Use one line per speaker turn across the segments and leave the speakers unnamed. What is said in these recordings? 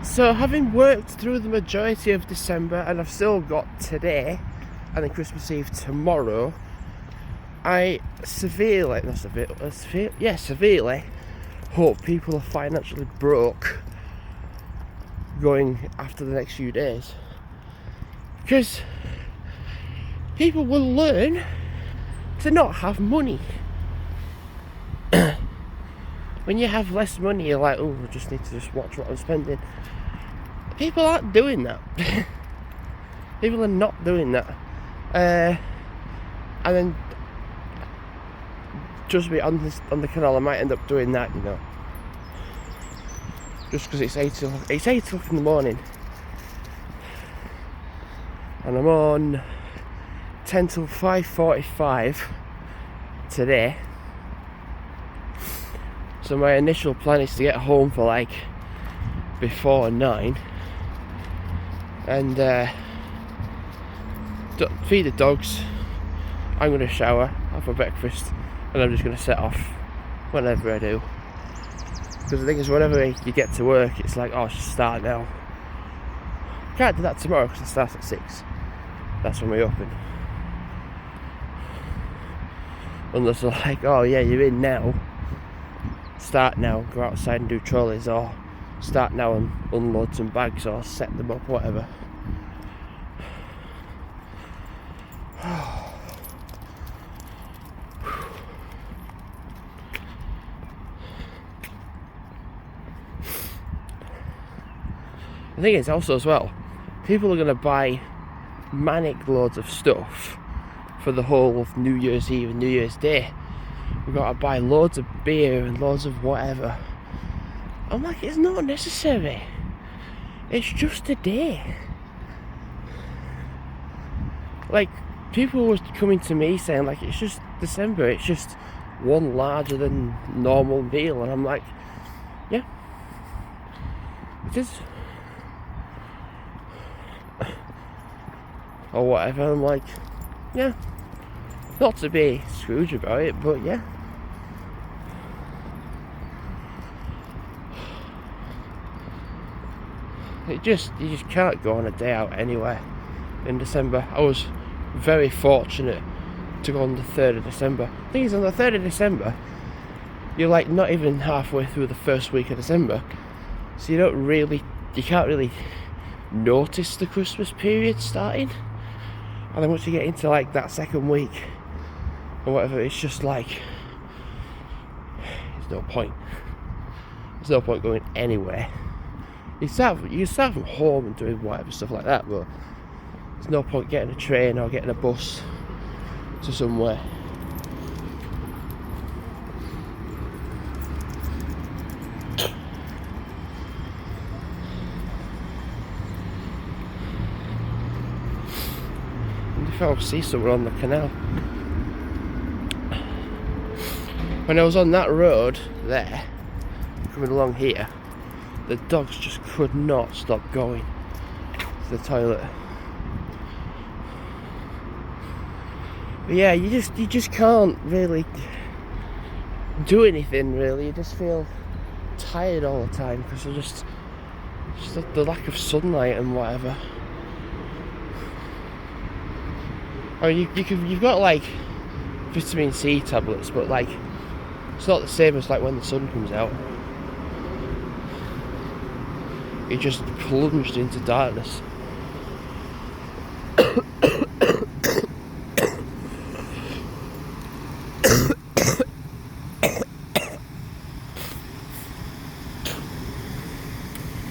So having worked through the majority of December, and I've still got today and then Christmas Eve tomorrow, I severely hope people are financially broke going after the next few days, because people will learn to not have money. When you have less money, you're like, oh, I just need to watch what I'm spending. People aren't doing that. People are not doing that. And then, trust me, on the canal, I might end up doing that, you know. Just because it's 8 o'clock in the morning. And I'm on 10 till 5:45 today. So my initial plan is to get home for like before 9 and feed the dogs. I'm going to shower, have a breakfast, and I'm just going to set off whenever I do. Because the thing is, whenever you get to work, it's like, oh, start now. Can't do that tomorrow because it starts at 6. That's when we open. Unless they're like, oh yeah, you're in now. Start now, go outside and do trolleys, or start now and unload some bags, or set them up, whatever. The thing is also as well, people are going to buy manic loads of stuff for the whole of New Year's Eve and New Year's Day. We've got to buy loads of beer and loads of whatever. I'm like, it's not necessary. It's just a day. Like, people were coming to me saying, like, it's just December, it's just one larger than normal meal. And I'm like, yeah, it is. Or whatever. I'm like, yeah. Not to be Scrooge about it, but yeah. You just can't go on a day out anywhere in December. I was very fortunate to go on the 3rd of December. The thing is, on the 3rd of December, you're like not even halfway through the first week of December. So you can't really notice the Christmas period starting. And then once you get into like that second week or whatever, it's just like, there's no point. There's no point going anywhere. You can start from home and doing whatever stuff like that, but there's no point getting a train or getting a bus to somewhere. And if I see someone on the canal. When I was on that road there, coming along here, the dogs just could not stop going to the toilet. But yeah, you just can't really do anything really. You just feel tired all the time because of just the lack of sunlight and whatever. I mean, you've got like vitamin C tablets, but like it's not the same as like when the sun comes out. You're just plunged into darkness.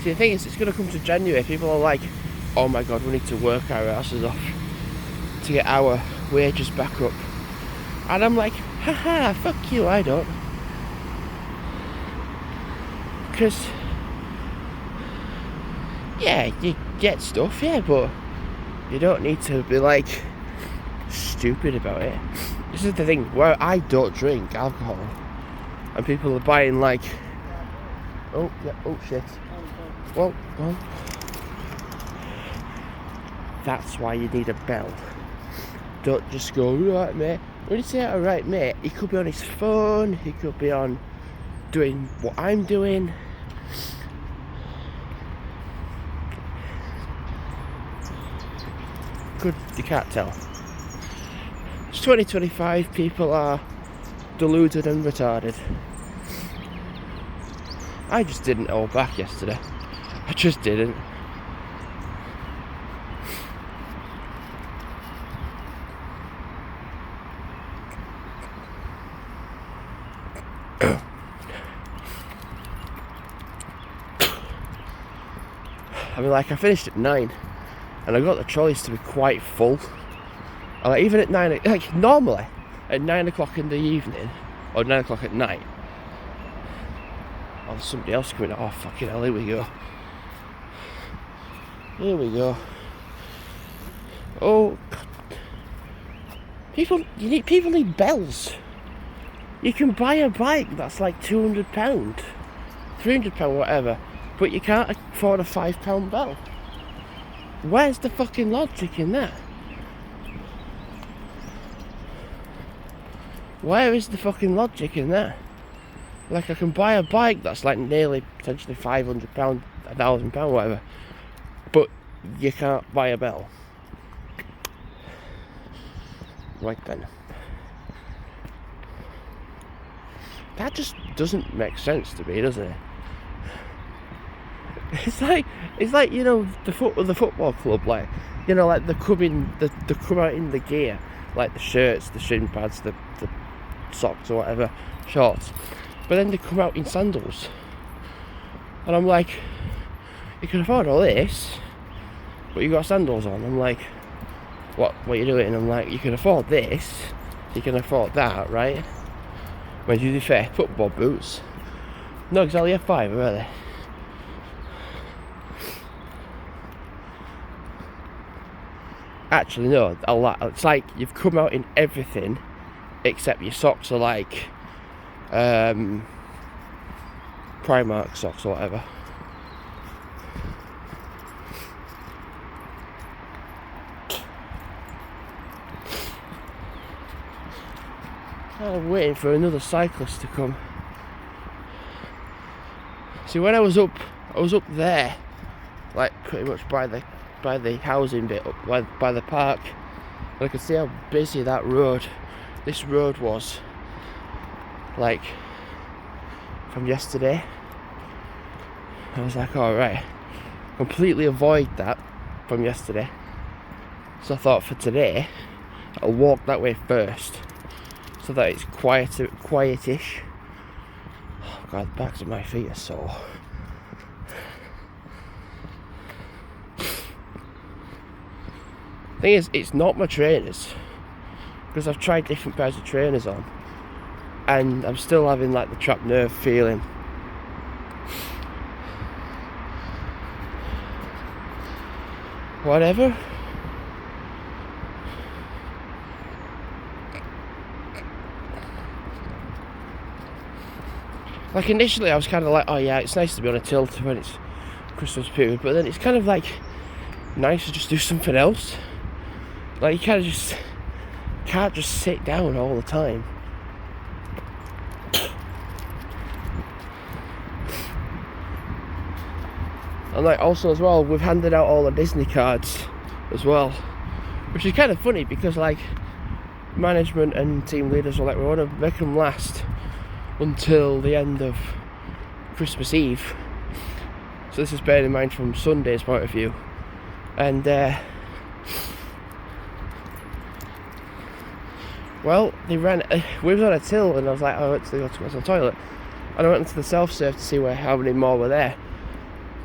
See, the thing is, it's going to come to January. People are like, oh my god, we need to work our asses off to get our wages back up. And I'm like, haha, fuck you, I don't. Because, yeah, you get stuff, yeah, but you don't need to be like stupid about it. This is the thing, where I don't drink alcohol and people are buying like, oh yeah, oh shit, well, that's why you need a bell. Don't just go, alright mate. When you say alright mate, he could be on his phone, he could be on doing what I'm doing. You can't tell. It's 2025. People are deluded and retarded. I just didn't hold back yesterday. I just didn't. I mean, like, I finished at 9 and I got the trolleys to be quite full. And like, even at 9, like normally at 9 o'clock in the evening or 9 o'clock at night, oh, there's somebody else coming out. Oh, fucking hell, here we go. Here we go. Oh, God. People need bells. You can buy a bike that's like £200, £300, whatever, but you can't afford a £5 bell. Where's the fucking logic in that? Where is the fucking logic in that? Like, I can buy a bike that's like nearly potentially £500, £1,000, whatever, but you can't buy a bell. Right then. That just doesn't make sense to me, does it? It's like you know, the football club, like, you know, like they come out in the gear, like the shirts, the shin pads, the socks or whatever, shorts, but then they come out in sandals, and I'm like, you can afford all this, but you got sandals on. I'm like, what are you doing? And I'm like, you can afford this, you can afford that, right? When you do fair, football boots, no, exactly a fiver, are they? Actually, no, a lot. It's like you've come out in everything except your socks are like Primark socks or whatever. I'm waiting for another cyclist to come. See, when I was up there, like pretty much by the housing bit, up by the park, and I could see how busy this road was, like, from yesterday. I was like, alright, completely avoid that from yesterday. So I thought for today, I'll walk that way first, so that it's quietish. Oh God, the backs of my feet are sore. Thing is, it's not my trainers, because I've tried different pairs of trainers on, and I'm still having like the trapped nerve feeling. Whatever. Like, initially I was kind of like, oh yeah, it's nice to be on a tilt when it's Christmas period, but then it's kind of like nice to just do something else. Like, you can't just sit down all the time. And like, also as well, we've handed out all the Disney cards as well, which is kind of funny because like management and team leaders were like, we want to make them last until the end of Christmas Eve. So this is bearing in mind from Sunday's point of view, and well, we was on a till, and I was like, oh, let's go to the toilet, and I went into the self-serve to see how many more were there,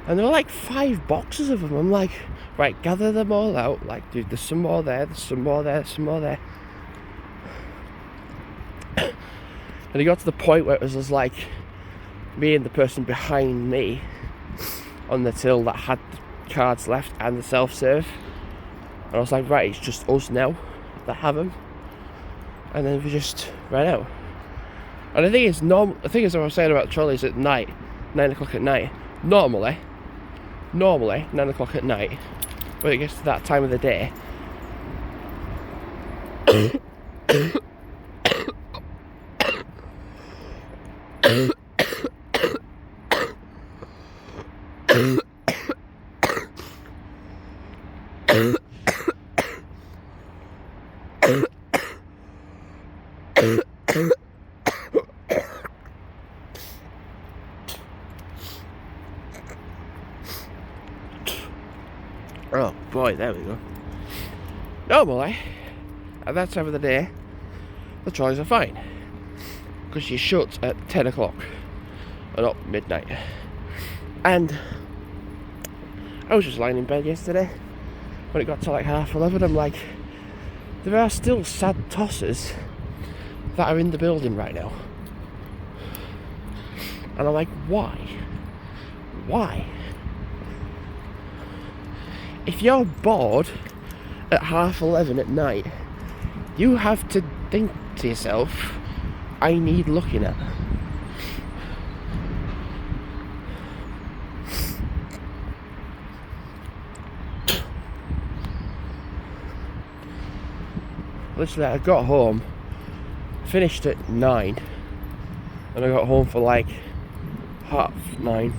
and there were like 5 boxes of them. I'm like, right, gather them all out, like, dude, there's some more there, there's some more there, there's some more there. And it got to the point where it was just like me and the person behind me on the till that had the cards left and the self-serve, and I was like, right, it's just us now that have them. And then we just ran out. And the thing is, what I was saying about trolleys at night, 9 o'clock at night, normally 9 o'clock at night, when it gets to that time of the day, Oh boy, there we go. Normally, at that time of the day, the trolleys are fine. Because you shut at 10 o'clock. Or not midnight. And I was just lying in bed yesterday. When it got to like 11:30, I'm like, there are still sad tossers that are in the building right now. And I'm like, why? Why? If you're bored at 11:30 at night, you have to think to yourself, I need looking at. Literally, I got home, finished at 9, and I got home for like 9:30.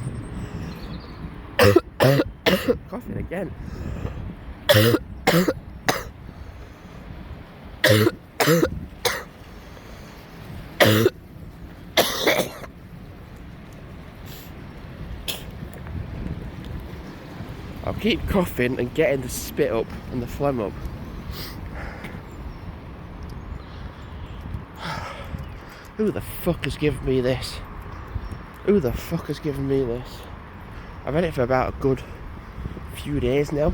Coughing again. I'll keep coughing and getting the spit up and the phlegm up. Who the fuck has given me this? Who the fuck has given me this? I've had it for about a good few days now.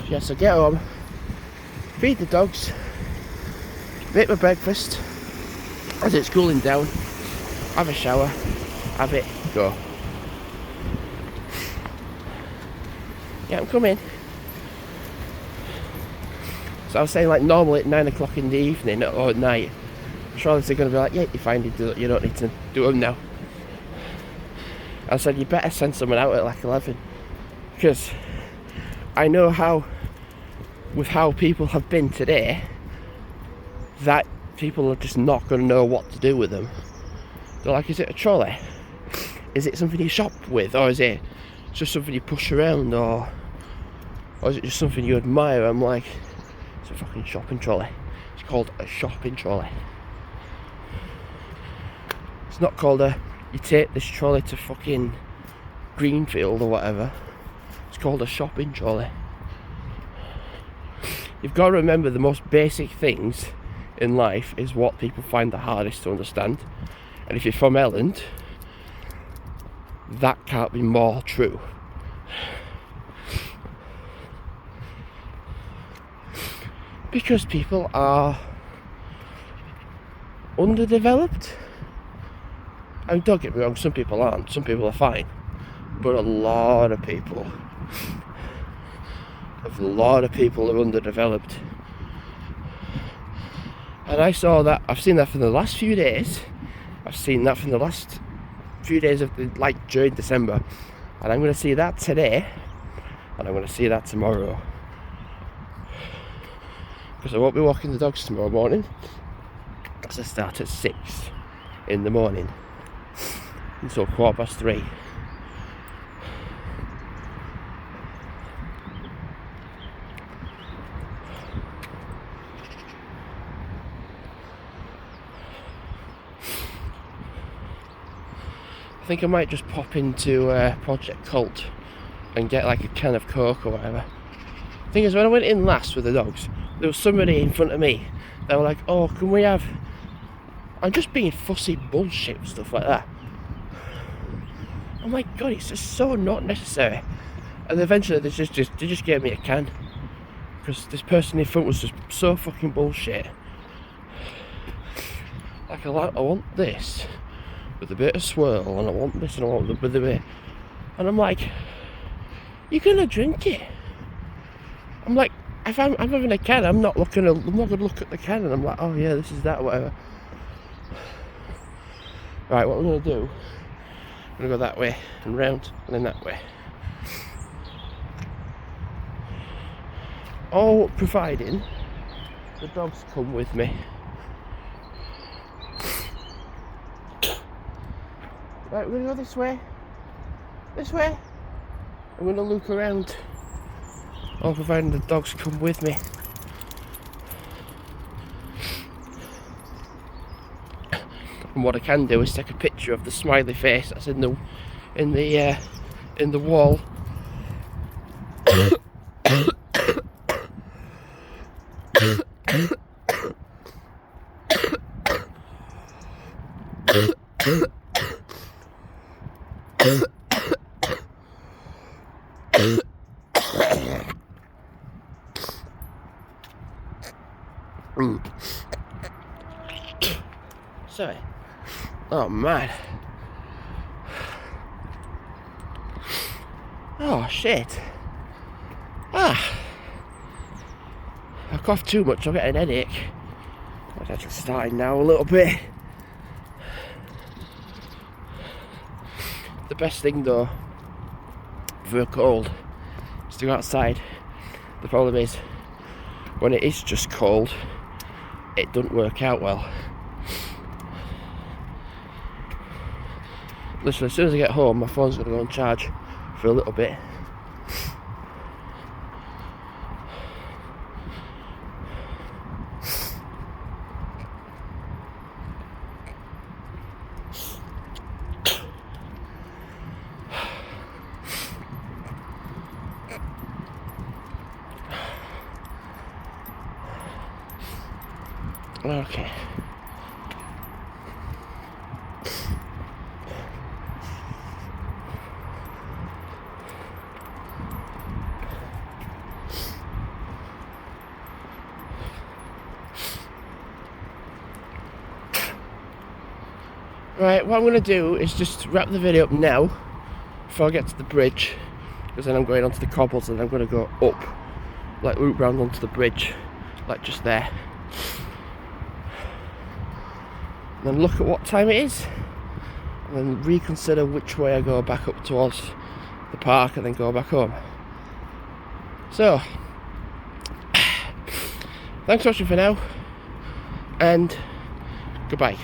Yes, I get home, feed the dogs, make my breakfast as it's cooling down, have a shower, have it, go. Yeah, I'm coming. So I was saying, like, normally at 9 o'clock in the evening or at night, surely they're going to be like, yeah, you're fine, you don't need to do them now. I said, you better send someone out at like 11, because I know how, with how people have been today, that people are just not going to know what to do with them. They're like, is it a trolley? Is it something you shop with? Or is it just something you push around? Or is it just something you admire? I'm like, it's a fucking shopping trolley. It's called a shopping trolley. It's not called a, you take this trolley to fucking Greenfield or whatever. It's called a shopping trolley. You've got to remember the most basic things in life is what people find the hardest to understand. And if you're from Elland, that can't be more true. Because people are underdeveloped. I mean, don't get me wrong, some people aren't, some people are fine. But a lot of people are underdeveloped. And I've seen that for the last few days. I've seen that from the last few days of during December. And I'm going to see that today. And I'm going to see that tomorrow. Because I won't be walking the dogs tomorrow morning. Because I start at 6 in the morning. Until 3:15. I think I might just pop into Project Cult and get like a can of Coke or whatever. The thing is, when I went in last with the dogs, there was somebody in front of me. They were like, oh, can we have... I'm just being fussy bullshit and stuff like that. Oh my god, it's just so not necessary. And eventually they just gave me a can. Because this person in front was just so fucking bullshit. Like, I want this with a bit of swirl, and I want this and I want with a bit. And I'm like, you're gonna drink it. I'm like, if I'm having a can, I'm not gonna look at the can and I'm like, oh yeah, this is that, whatever. Right, what I'm gonna do, I'm gonna go that way and round and then that way. All providing the dogs come with me. Right, we're gonna go this way. This way. I'm gonna look around. All providing the dogs come with me. And what I can do is take a picture of the smiley face that's in the in the wall. Sorry. Oh man. Oh shit. I cough too much, I'll get an headache. It's actually starting now a little bit. The best thing though for a cold is to go outside. The problem is when it is just cold, it doesn't work out well. Literally, as soon as I get home, my phone's going to go on charge for a little bit. Okay. Right, what I'm going to do is just wrap the video up now before I get to the bridge, because then I'm going onto the cobbles and I'm going to go up, like loop round onto the bridge, like just there. And then look at what time it is, and then reconsider which way I go back up towards the park and then go back home. So, thanks for watching for now, and goodbye.